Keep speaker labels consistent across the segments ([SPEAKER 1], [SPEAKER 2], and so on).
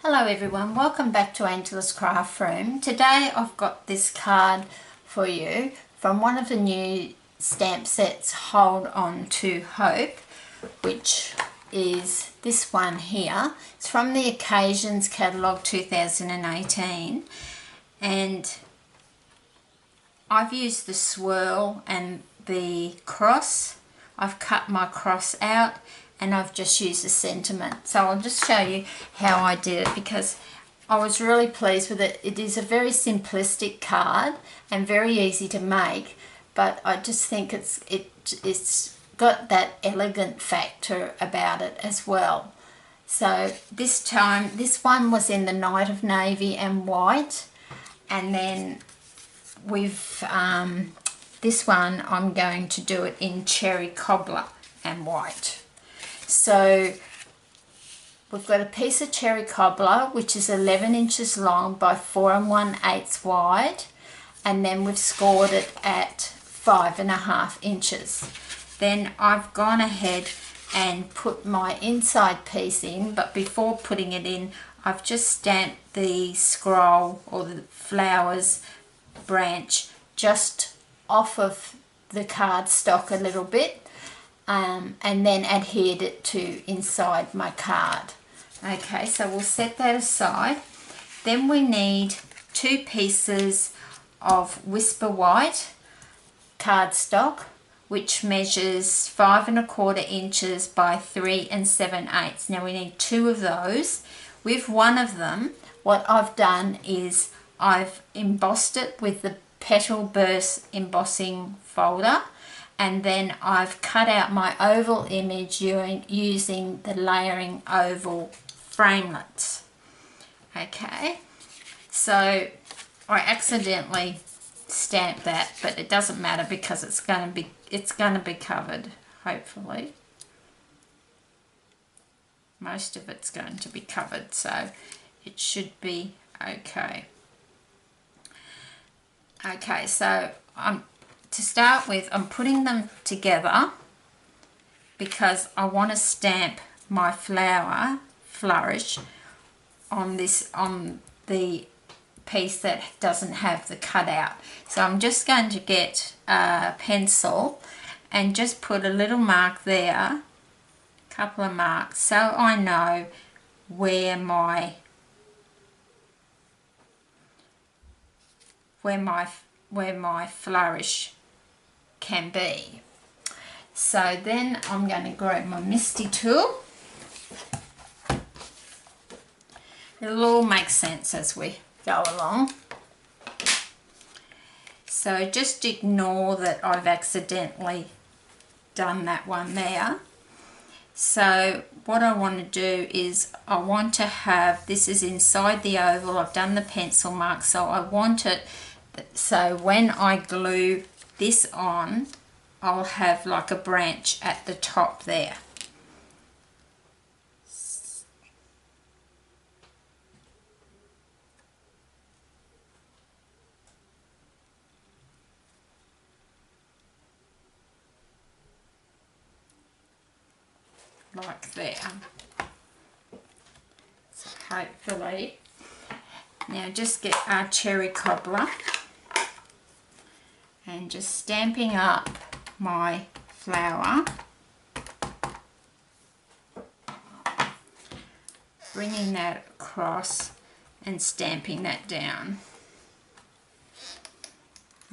[SPEAKER 1] Hello everyone, welcome back to Angela's Craft Room. Today I've got this card for you from one of the new stamp sets, Hold On to Hope, which is this one here. It's from the Occasions Catalogue 2018, and I've used the swirl and the cross. I've cut my cross out and I've just used the sentiment. So I'll just show you how I did it because I was really pleased with it. It is a very simplistic card and very easy to make, but I just think it's got that elegant factor about it as well. So this time, this one was in the Night of Navy and White, and then with this one I'm going to do it in Cherry Cobbler and White. So we've got a piece of cherry cobbler which is 11 inches long by 4 1/8 wide, and then we've scored it at 5.5 inches. Then I've gone ahead and put my inside piece in, but before putting it in I've just stamped the scroll or the flowers branch just off of the cardstock a little bit, and then adhered it to inside my card. Okay, so we'll set that aside. Then we need 2 pieces of Whisper White cardstock, which measures 5 1/4 inches by 3 7/8. Now we need 2 of those. With one of them, what I've done is I've embossed it with the Petal Burst embossing folder, and then I've cut out my oval image using the layering oval framelits. Okay, so I accidentally stamped that, but it doesn't matter because it's going to be covered. Hopefully most of it's going to be covered, so it should be okay. Okay, so to start with, I'm putting them together because I want to stamp my flourish on the piece that doesn't have the cutout. So I'm just going to get a pencil and just put a little mark there, a couple of marks, so I know where my flourish can be. So then I'm going to grab my Misty tool. It'll all make sense as we go along. So just ignore that I've accidentally done that one there. So what I want to do is I want to have, this is inside the oval, I've done the pencil mark, so I want it so when I glue this on, I'll have like a branch at the top there. Like there. So hopefully, now just get our cherry cobbler and just stamping up my flower, bringing that across and stamping that down.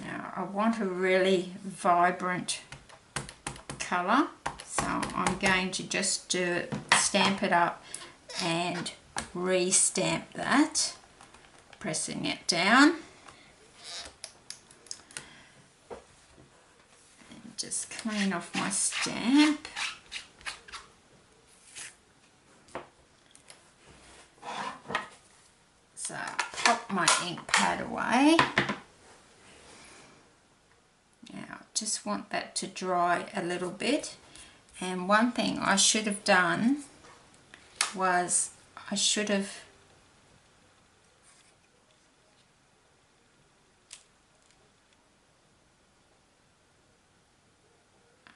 [SPEAKER 1] Now I want a really vibrant colour, so I'm going to just stamp it up and re-stamp that, pressing it down. Just clean off my stamp. So pop my ink pad away. Now just want that to dry a little bit. And one thing I should have done was I should have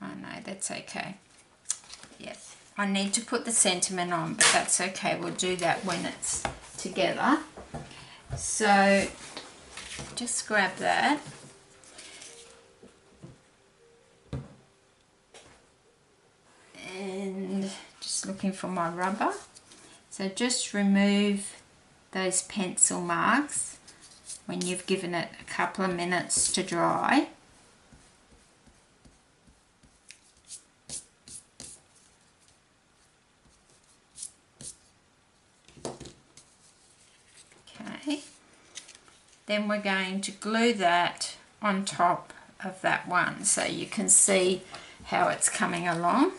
[SPEAKER 1] oh no, that's okay. Yes, I need to put the sentiment on, but that's okay, we'll do that when it's together. So just grab that. And just looking for my rubber. So just remove those pencil marks when you've given it a couple of minutes to dry. Okay, then we're going to glue that on top of that one so you can see how it's coming along.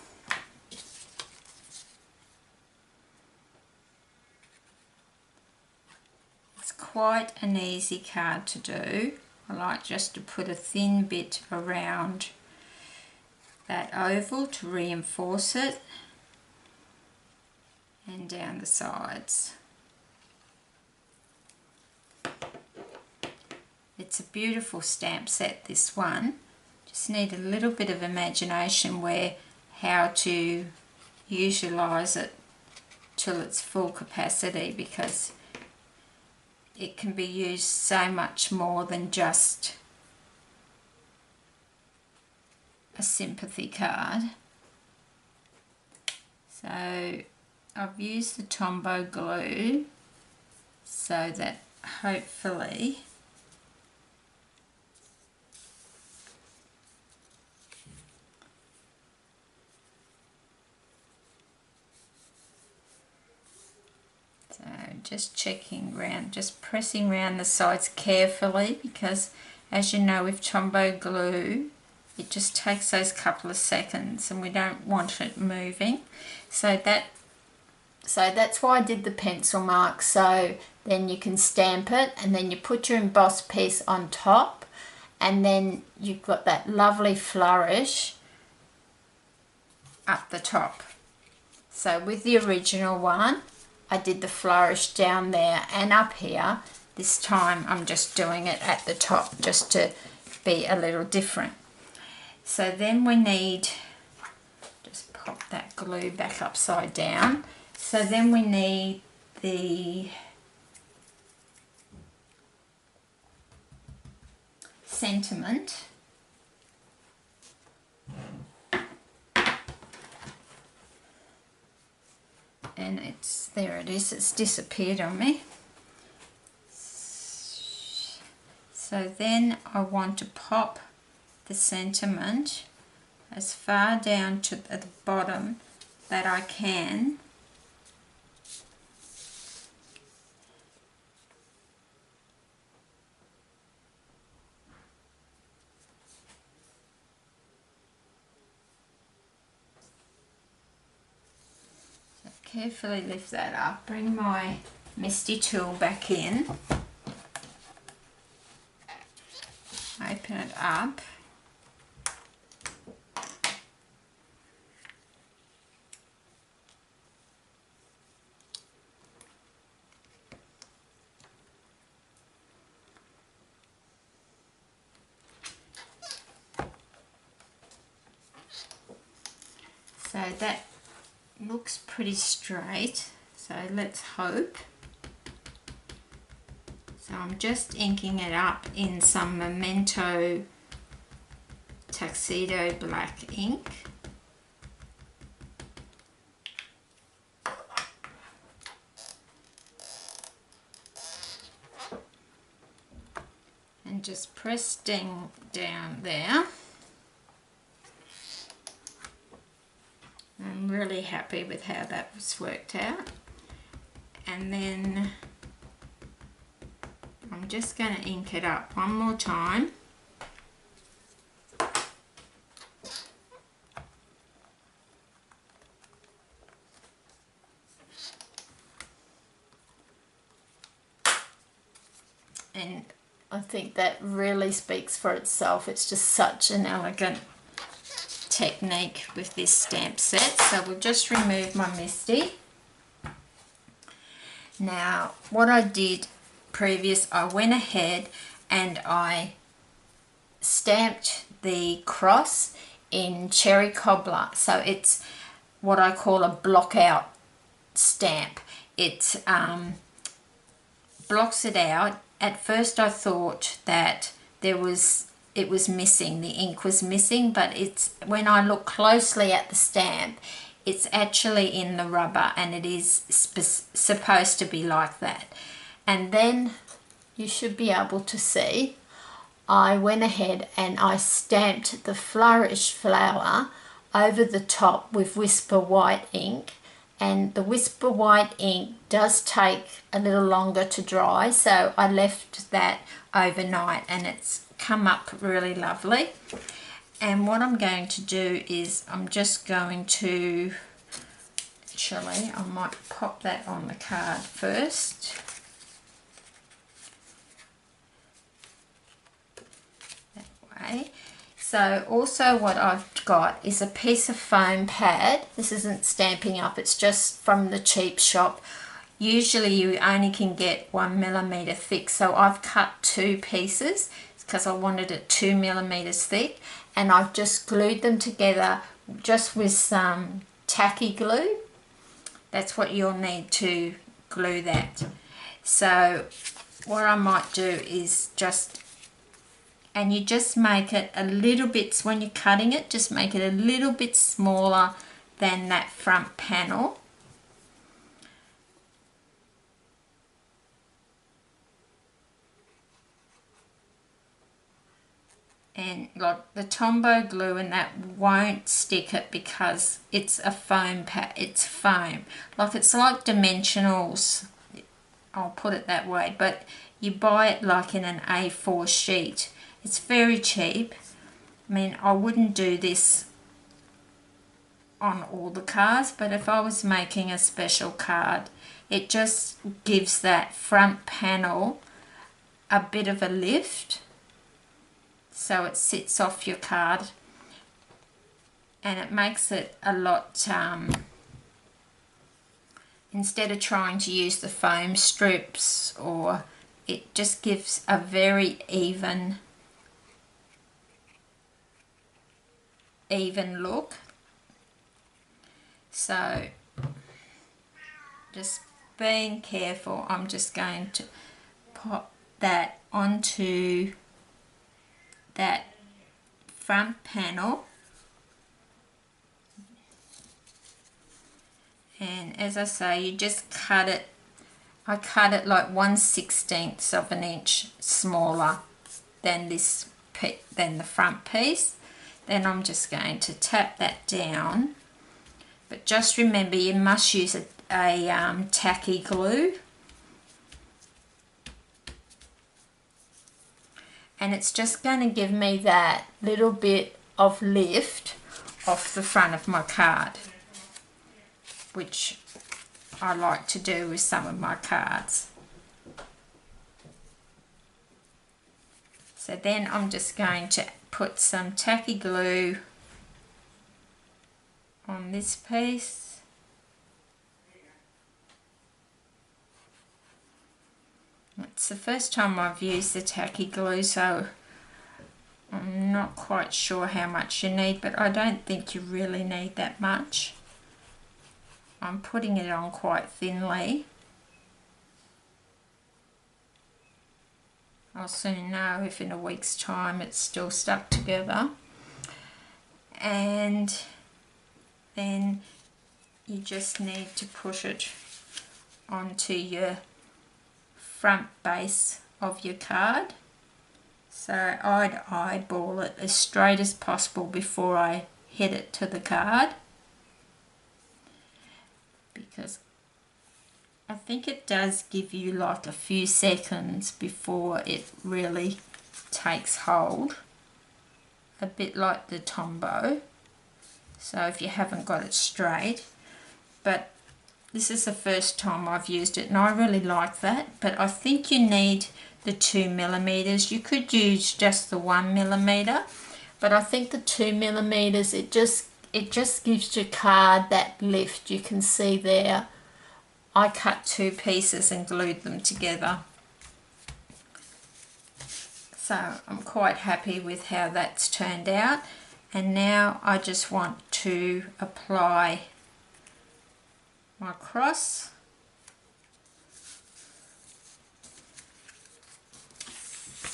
[SPEAKER 1] It's quite an easy card to do. I like just to put a thin bit around that oval to reinforce it, and down the sides. It's a beautiful stamp set, this one. Just need a little bit of imagination where how to utilise it till its full capacity, because it can be used so much more than just a sympathy card. So I've used the Tombow glue so that hopefully just checking around, just pressing around the sides carefully, because as you know with Tombow glue it just takes those couple of seconds and we don't want it moving. So that's why I did the pencil mark, so then you can stamp it and then you put your embossed piece on top, and then you've got that lovely flourish up the top. So with the original one I did the flourish down there and up here. This time I'm just doing it at the top just to be a little different. So then we need, just pop that glue back upside down. So then we need the sentiment. And there it is, it's disappeared on me. So then I want to pop the sentiment as far down to the bottom that I can. Carefully lift that up, bring my Misty tool back in, open it up, so that looks pretty straight, so let's hope. So I'm just inking it up in some Memento Tuxedo black ink. And just pressing down there. I'm really happy with how that was worked out. And then I'm just going to ink it up one more time. And I think that really speaks for itself. It's just such an elegant technique with this stamp set. So we'll just remove my Misty. Now what I did previous, I went ahead and I stamped the cross in Cherry Cobbler. So it's what I call a block out stamp. It blocks it out. At first I thought that it was missing, the ink was missing, but it's, when I look closely at the stamp, it's actually in the rubber, and it is supposed to be like that. And then you should be able to see I went ahead and I stamped the Flourish flower over the top with Whisper White ink, and the Whisper White ink does take a little longer to dry, so I left that overnight and it's come up really lovely. And what I'm going to do is I'm just going to, actually I might pop that on the card first. That way. So also what I've got is a piece of foam pad. This isn't Stampin' Up, it's just from the cheap shop. Usually you only can get 1mm thick, so I've cut 2 pieces because I wanted it 2mm thick, and I've just glued them together just with some tacky glue. That's what you'll need to glue that. So what I might do is just, and you just make it a little bit, when you're cutting it, just make it a little bit smaller than that front panel. And like the Tombow glue and that won't stick it because it's a foam pad, it's foam. Like it's like dimensionals, I'll put it that way, but you buy it like in an A4 sheet. It's very cheap. I mean, I wouldn't do this on all the cards, but if I was making a special card, it just gives that front panel a bit of a lift, so it sits off your card, and it makes it a lot, instead of trying to use the foam strips, or it just gives a very even look. So just being careful, I'm just going to pop that onto that front panel, and as I say, you just cut it. I cut it like 1/16 of an inch smaller than this, than the front piece. Then I'm just going to tap that down, but just remember you must use a tacky glue, and it's just going to give me that little bit of lift off the front of my card, which I like to do with some of my cards. So then I'm just going to put some tacky glue on this piece. It's the first time I've used the tacky glue, so I'm not quite sure how much you need, but I don't think you really need that much. I'm putting it on quite thinly. I'll soon know if in a week's time it's still stuck together. And then you just need to push it onto your front base of your card. So I'd eyeball it as straight as possible before I hit it to the card, because I think it does give you like a few seconds before it really takes hold, a bit like the Tombow. So if you haven't got it straight, but this is the first time I've used it and I really like that, but I think you need the 2mm. You could use just the 1mm, but I think the 2mm, it just gives your card that lift. You can see there I cut 2 pieces and glued them together. So I'm quite happy with how that's turned out. And now I just want to apply my cross.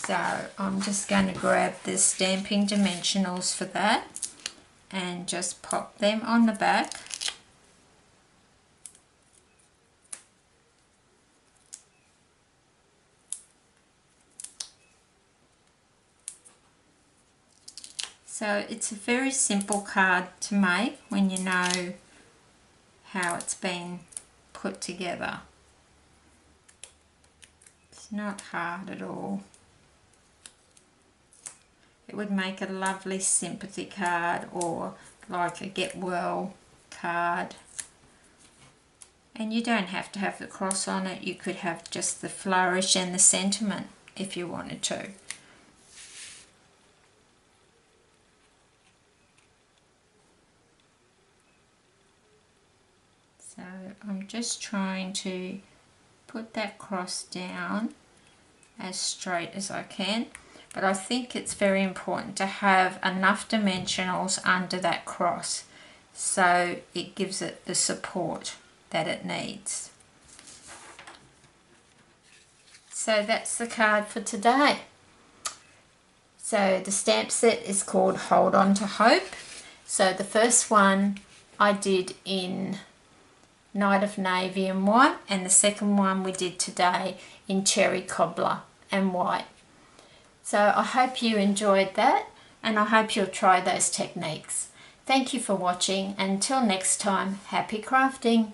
[SPEAKER 1] So I'm just going to grab the stamping dimensionals for that and just pop them on the back. So it's a very simple card to make when you know how it's been put together. It's not hard at all. It would make a lovely sympathy card or like a get well card. And you don't have to have the cross on it. You could have just the flourish and the sentiment if you wanted to. So I'm just trying to put that cross down as straight as I can, but I think it's very important to have enough dimensionals under that cross so it gives it the support that it needs. So that's the card for today. So the stamp set is called Hold On to Hope. So the first one I did in Night of Navy and White, and the second one we did today in Cherry Cobbler and White. So I hope you enjoyed that, and I hope you'll try those techniques. Thank you for watching. Until next time, happy crafting.